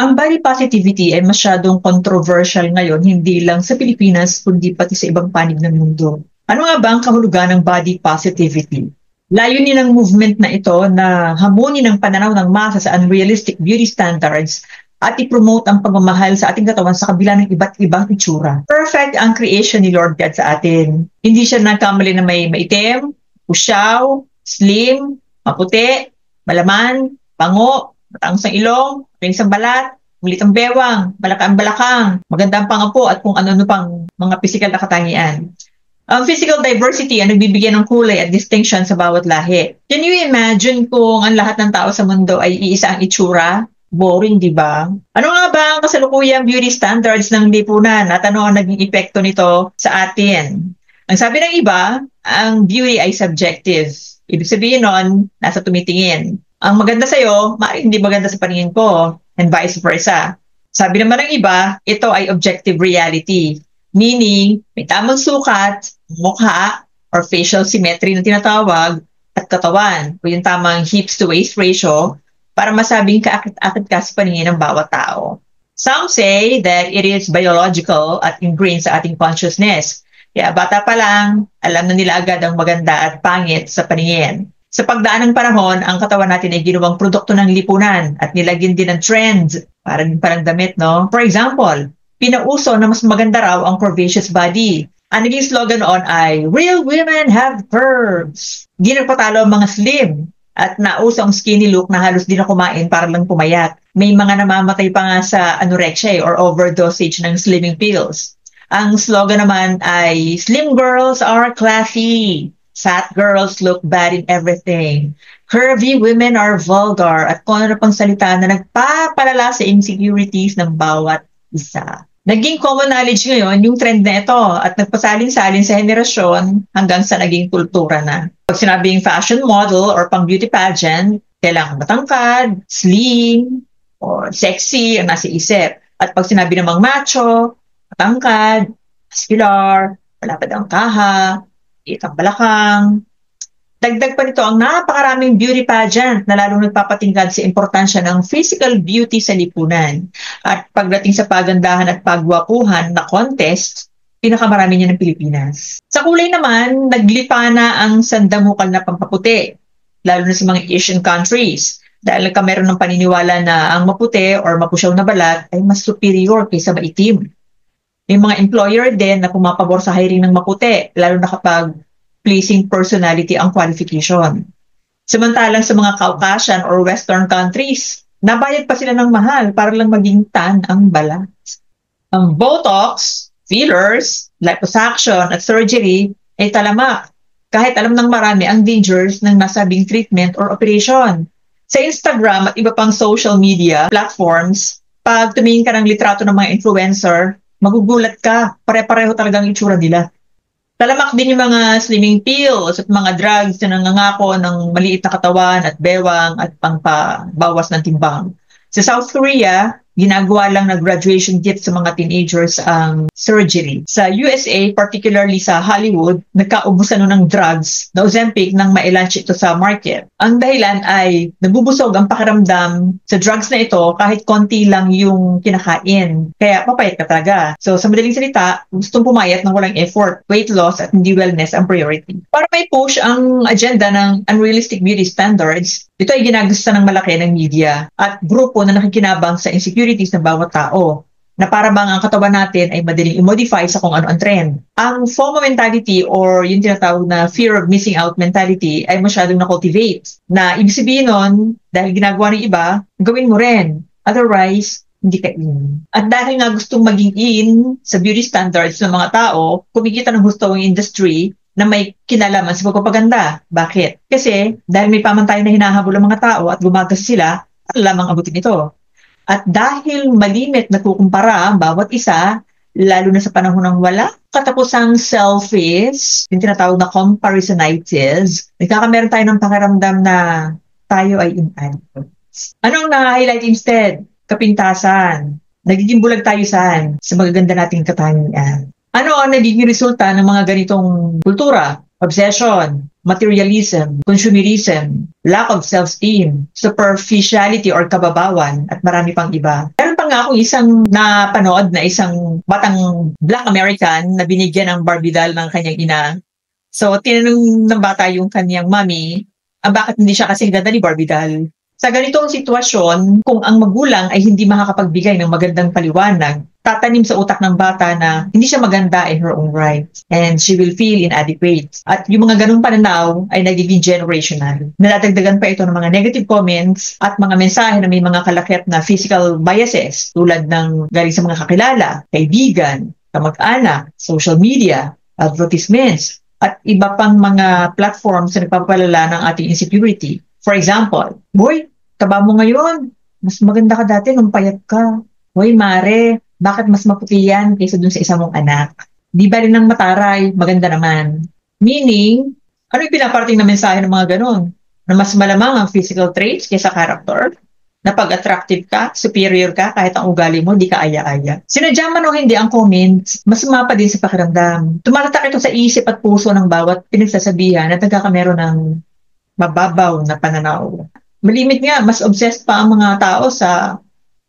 Ang body positivity ay masyadong controversial ngayon, hindi lang sa Pilipinas, kundi pati sa ibang panig ng mundo. Ano nga ba ang kahulugan ng body positivity? Layunin ng movement na ito na hamunin ang pananaw ng masa sa unrealistic beauty standards at i-promote ang pagmamahal sa ating katawan sa kabila ng iba't ibang itsura. Perfect ang creation ni Lord God sa atin. Hindi siya nagkamali na may maitim, pusyaw, slim, maputi, malaman, pango, mataang sa ilong, makinis ang balat, mulit ang bewang, malaka ang balakang, maganda ang pangapo at kung ano-ano pang mga physical na katangian. Ang physical diversity ang nagbibigyan ng kulay at distinction sa bawat lahi. Can you imagine kung ang lahat ng tao sa mundo ay iisa ang itsura? Boring, di ba? Ano nga ba ang kasalukuyang beauty standards ng lipunan at ano ang naging epekto nito sa atin? Ang sabi ng iba, ang beauty ay subjective. Ibig sabihin nun, nasa tumitingin. Ang maganda sa'yo, maaaring hindi maganda sa paningin ko, and vice versa. Sabi naman ng iba, ito ay objective reality. Meaning, may tamang sukat, mukha, or facial symmetry na tinatawag, at katawan, o yung tamang hips to waist ratio, para masabing kaakit-akit ka sa paningin ng bawat tao. Some say that it is biological at ingrained sa ating consciousness. Kaya bata pa lang, alam na nila agad ang maganda at pangit sa paningin. Sa pagdaan ng panahon, ang katawan natin ay ginawang produkto ng lipunan at nilagyan din ng trend, parang damit, no? For example, pinauso na mas maganda raw ang curvaceous body. Ang naging slogan noon ay, "Real women have curves." Di nagpatalo ang mga slim at nauso ang skinny look na halos di na kumain para lang pumayat. May mga namamatay pa nga sa anorexia or overdosage ng slimming pills. Ang slogan naman ay, "Slim girls are classy. Fat girls look bad in everything. Curvy women are vulgar." At kung ano pang salita na nagpapalala sa insecurities ng bawat isa. Naging common knowledge ngayon yung trend na ito at nagpasalin-salin sa henerasyon hanggang sa naging kultura na. Pag sinabing fashion model or pang beauty pageant, kailangan matangkad, slim, or sexy ang nasa isip. At pag sinabi namang macho, matangkad, muscular, malapad ang kaha, itang balakang. Dagdag pa nito ang napakaraming beauty pageant na lalong nagpapatingkad sa importansya ng physical beauty sa lipunan. At pagdating sa pagandahan at pagwapuhan na contest, pinakamarami niya ng Pilipinas. Sa kulay naman, naglipa na ang sandamukal na pampaputi, lalo na sa mga Asian countries. Dahil nagkameron ng paniniwala na ang maputi or mapusyaw na balat ay mas superior kaysa maitim. May mga employer din na pumapabor sa hiring ng maputi, lalo na kapag pleasing personality ang qualification. Samantalang sa mga Caucasian or Western countries, nabayad pa sila ng mahal para lang maging tan ang balat. Ang Botox, fillers, liposuction at surgery ay talamak, kahit alam ng marami ang dangers ng nasabing treatment or operation. Sa Instagram at iba pang social media platforms, pag tumingin ka ng litrato ng mga influencer, magugulat ka, pare-pareho talagang itsura nila. Talamak din yung mga slimming pills at mga drugs na nangangako ng maliit na katawan at bewang at pangpabawas ng timbang. Sa South Korea, ginagawa lang na graduation gift sa mga teenagers ang surgery. Sa USA, particularly sa Hollywood, nagkaubusan ng drugs na Ozempic nang mailaunch ito sa market. Ang dahilan ay nabubusog ang pakiramdam sa drugs na ito kahit konti lang yung kinakain. Kaya papayat ka talaga. So sa madaling salita, gustong pumayat ng walang effort, weight loss at hindi wellness ang priority. Para may push ang agenda ng unrealistic beauty standards, ito ay ginagusto ng malaki ng media at grupo na nakikinabang sa insecurities ng bawat tao na para bang ang katawan natin ay madaling i-modify sa kung ano ang trend. Ang FOMO mentality or yung tinatawag na fear of missing out mentality ay masyadong na-cultivate. Na ibig sabihin nun, dahil ginagawa ng iba, gawin mo rin. Otherwise, hindi ka in. At dahil nga gustong maging in sa beauty standards ng mga tao, kumikita ng gusto ang industry na may kinalaman sa pagpapaganda. Bakit? Kasi dahil may pamantayan na hinahabol ang mga tao at gumagas sila, at lamang abutin ito. At dahil malimit na kukumpara ang bawat isa, lalo na sa panahon ng wala katapusang selfies, yung tinatawag na comparisonitis, nagkakameron tayo ng pakiramdam na tayo ay inadequate. Anong na-highlight instead? Kapintasan. Nagiging bulag tayo saan? Sa magaganda nating katangian. Ano ang nagiging resulta ng mga ganitong kultura? Obsession, materialism, consumerism, lack of self-esteem, superficiality or kababawan, at marami pang iba. Meron pa pa nga akong isang napanood na isang batang Black American na binigyan ng Barbie doll ng kanyang ina. So, tinanong ng bata yung kanyang mommy, bakit hindi siya kasi ganda ni Barbie doll? Sa ganitong sitwasyon, kung ang magulang ay hindi makakapagbigay ng magandang paliwanag, tatanim sa utak ng bata na hindi siya maganda in her own right and she will feel inadequate. At yung mga ganung pananaw ay nagiging generational. Nadadagdagan pa ito ng mga negative comments at mga mensahe na may mga kalakip na physical biases tulad ng galing sa mga kakilala, kaibigan, kamag-anak, social media, advertisements, at iba pang mga platforms na nagpapalala ng ating insecurity. For example, boy, taba mo ngayon, mas maganda ka dati nung payat ka. Hoy, mare, bakit mas maputi yan kaysa dun sa isa mong anak? Di ba rin ng mataray, maganda naman. Meaning, ano yung pinaparating na mensahe ng mga ganun? Na mas malamang ang physical traits kaysa character? Na pag-attractive ka, superior ka, kahit ang ugali mo, di ka aya-aya. Sinadya man o hindi ang comments, mas sumapa din sa pakiramdam. Tumatatak ito sa isip at puso ng bawat pinagsasabihan at nagkakamero ng mababaw na pananaw. Malimit nga, mas obsessed pa ang mga tao sa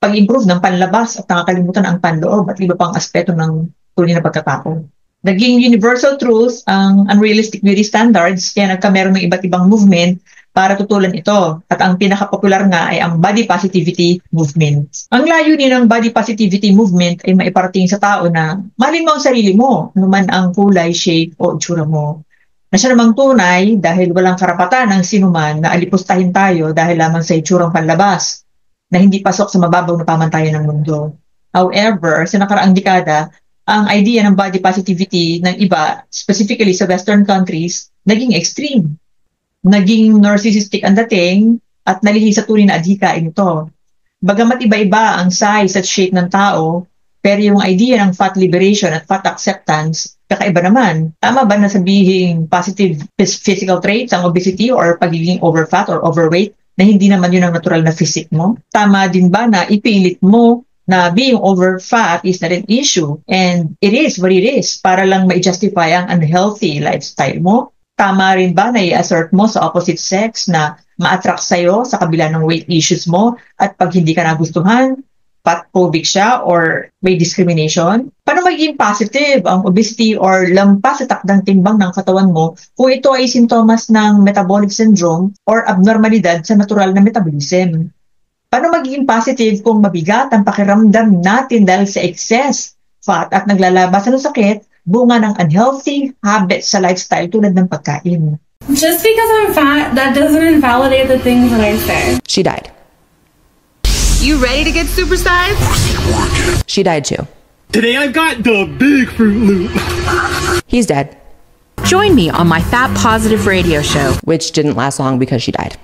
pag-improve ng panlabas at nakakalimutan ang panloob at iba pang aspeto ng tunay na pagkatao. Naging universal truth ang unrealistic beauty standards, kaya nagkameron ng iba't ibang movement para tutulan ito. At ang pinaka-popular nga ay ang body positivity movement. Ang layunin ng body positivity movement ay maiparating sa tao na mahalin mo ang sarili mo, anuman ang kulay, shape o itsura mo. Na siya namang tunay dahil walang karapatan ng sinuman na alipustahin tayo dahil lamang sa itsurang panlabas na hindi pasok sa mababaw na pamantayan ng mundo. However, sa nakaraang dekada, ang idea ng body positivity ng iba, specifically sa Western countries, naging extreme. Naging narcissistic ang dating at nalihi sa tunay na adhikain ito. Bagamat iba-iba ang size at shape ng tao, pero yung idea ng fat liberation at fat acceptance, kakaiba naman. Tama ba na sabihin positive physical traits ang obesity or pagiging overfat or overweight na hindi naman yun ang natural na physique mo? Tama din ba na ipilit mo na being overfat is not an issue and it is what it is para lang ma-justify ang unhealthy lifestyle mo? Tama rin ba na i-assert mo sa opposite sex na ma-attract sa'yo sa kabila ng weight issues mo at pag hindi ka nagustuhan, fatphobic siya or may discrimination? Paano magiging positive ang obesity or lampas sa takdang timbang ng katawan mo kung ito ay sintomas ng metabolic syndrome or abnormalidad sa natural na metabolism? Paano magiging positive kung mabigat ang pakiramdam natin dahil sa excess fat at naglalabas ng sakit bunga ng unhealthy habits sa lifestyle tulad ng pagkain? Just because I'm fat, that doesn't invalidate the things that I say. She died. You ready to get supersized? She died too. Today I've got the big Fruit Loop. He's dead. Join me on my Fat Positive radio show. Which didn't last long because she died.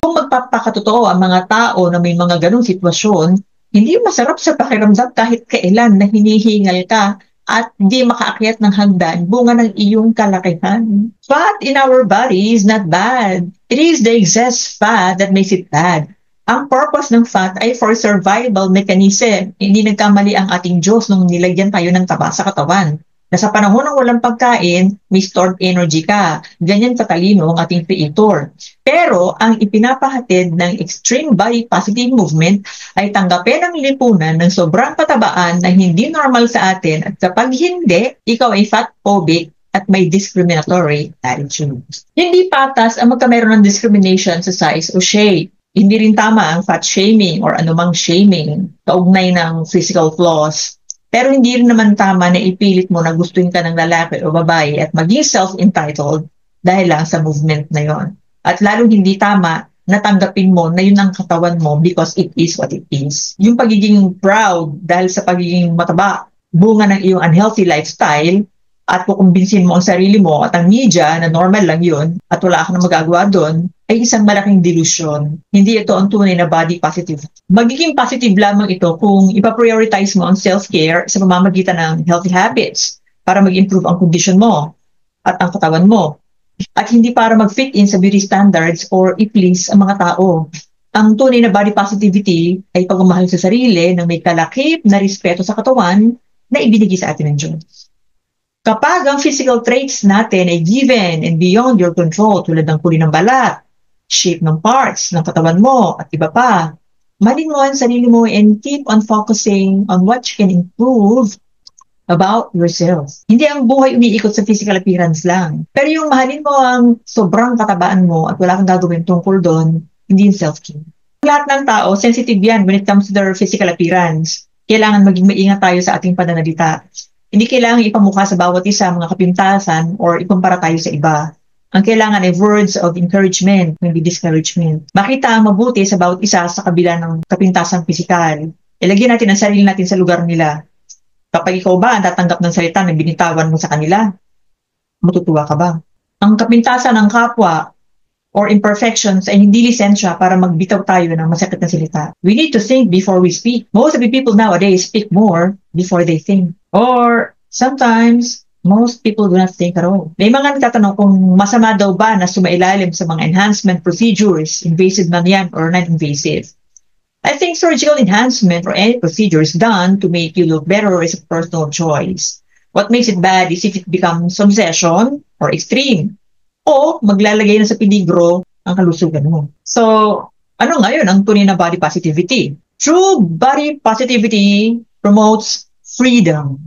Kung magpapakatotoo ang mga tao na may mga ganong sitwasyon, hindi masarap sa pakiramdam kahit kailan na hinihingal ka at hindi makaakyat ng hagdan bunga ng iyong kalakihan. Fat in our body is not bad. It is the excess fat that makes it bad. Ang purpose ng fat ay for survival mechanism. Hindi nagkamali ang ating Diyos nung nilagyan tayo ng taba sa katawan. Na sa panahon ng walang pagkain, may stored energy ka. Ganyan katalino ang ating creator. Pero ang ipinapahatid ng extreme body positive movement ay tanggapin ang lipunan ng sobrang katabaan na hindi normal sa atin at kapag hindi, ikaw ay fatphobic at may discriminatory attitude. Hindi patas ang magkameron ng discrimination sa size o shape. Hindi rin tama ang fat shaming or anumang shaming kaugnay ng physical flaws. Pero hindi rin naman tama na ipilit mo na gustuhin ka ng lalaki o babae at maging self-entitled dahil lang sa movement na yon. At lalong hindi tama na tanggapin mo na yun ang katawan mo because it is what it is. Yung pagiging proud dahil sa pagiging mataba, bunga ng iyong unhealthy lifestyle, at kukumbinsin mo ang sarili mo at ang media na normal lang yun at wala ka na magagawa doon, ay isang malaking delusion. Hindi ito ang tunay na body positive. Magiging positive lamang ito kung ipaprioritize mo ang self-care sa pamamagitan ng healthy habits para mag-improve ang condition mo at ang katawan mo. At hindi para mag-fit in sa beauty standards or i-please ang mga tao. Ang tunay na body positivity ay pagmamahal sa sarili na may kalakip na respeto sa katawan na ibinigay sa atin ng Diyos. Kapag ang physical traits natin ay given and beyond your control tulad ng kulay ng balat, shape ng parts ng katawan mo at iba pa, Mahalin mo ang sarili mo and keep on focusing on what you can improve about yourself. Hindi ang buhay umiikot sa physical appearance lang. Pero yung mahalin mo ang sobrang katabaan mo at wala kang gagawin tungkol doon, hindi yung self-care. Lahat ng tao, sensitive yan when it comes to their physical appearance. Kailangan maging maingat tayo sa ating pananalita. Hindi kailangan ipamukha sa bawat isa mga kapintasan or ikumpara tayo sa iba. Ang kailangan ay words of encouragement, hindi discouragement. Makita ang mabuti sa bawat isa sa kabila ng kapintasang pisikal. Ilagyan natin ang sarili natin sa lugar nila. Kapag ikaw ba ang tatanggap ng salita na binitawan mo sa kanila, matutuwa ka ba? Ang kapintasan ng kapwa or imperfections ay hindi lisensya para magbitaw tayo ng masakit na salita. We need to think before we speak. Most of the people nowadays speak more before they think. Or sometimes, most people do not think at all. May mga nagtatanong kung masama daw ba na sumailalim sa mga enhancement procedures, invasive man yan or non-invasive. I think surgical enhancement or any procedures done to make you look better is a personal choice. What makes it bad is if it becomes obsession or extreme o maglalagay na sa peligro ang kalusugan mo. So, ano ngayon ang tunay na body positivity? True body positivity promotes freedom.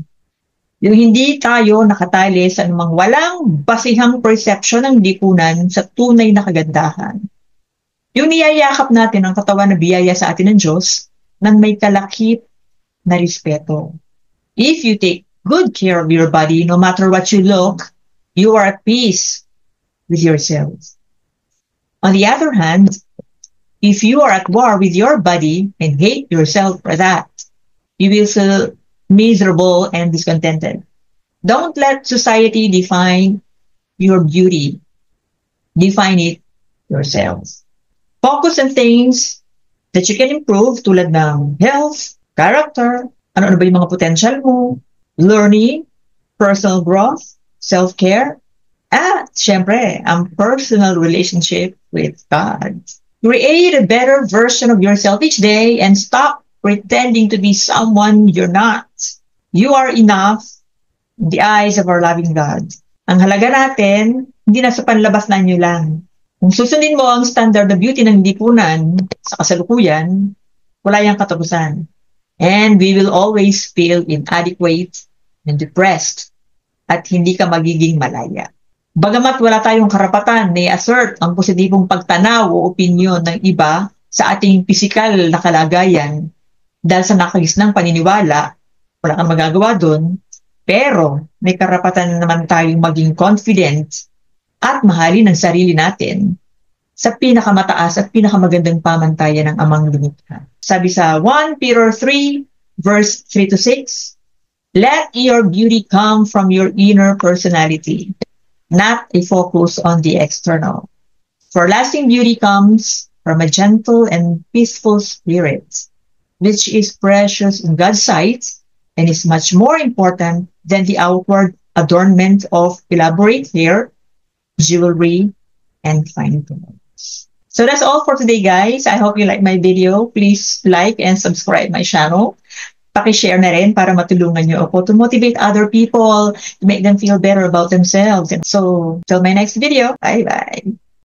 Yung hindi tayo nakatali sa anumang walang basihang perception ng lipunan sa tunay na kagandahan. Yung niyayakap natin ang katawan na biyaya sa atin ng Diyos nang may kalakip na respeto. If you take good care of your body, no matter what you look, you are at peace with yourself. On the other hand, if you are at war with your body and hate yourself for that, you will feel miserable and discontented. Don't let society define your beauty. Define it yourself. Focus on things that you can improve tulad ng health, character, ano ba yung mga potential mo, learning, personal growth, self-care, at syempre, ang personal relationship with God. Create a better version of yourself each day and stop pretending to be someone you're not. You are enough in the eyes of our loving God. Ang halaga natin, hindi nasa panlabas na nyo lang. Kung susundin mo ang standard na beauty ng lipunan sa kasalukuyan, wala yung katapusan. And we will always feel inadequate and depressed at hindi ka magiging malaya. Bagamat wala tayong karapatan na i-assert ang positibong pagtanaw o opinyon ng iba sa ating pisikal na kalagayan dahil sa nakagisnang paniniwala, wala kang magagawa doon, pero may karapatan naman tayong maging confident at mahalin ang sarili natin sa pinakamataas at pinakamagandang pamantayan ng Amang Lumikha. Sabi sa 1 Peter 3, verse 3-6, let your beauty come from your inner personality, not a focus on the external. For lasting beauty comes from a gentle and peaceful spirit, which is precious in God's sight and is much more important than the outward adornment of elaborate hair, jewelry, and fine clothes. So that's all for today, guys. I hope you like my video. Please like and subscribe my channel. Paki-share na rin para matulungan nyo ako to motivate other people, to make them feel better about themselves. And so, till my next video. Bye-bye.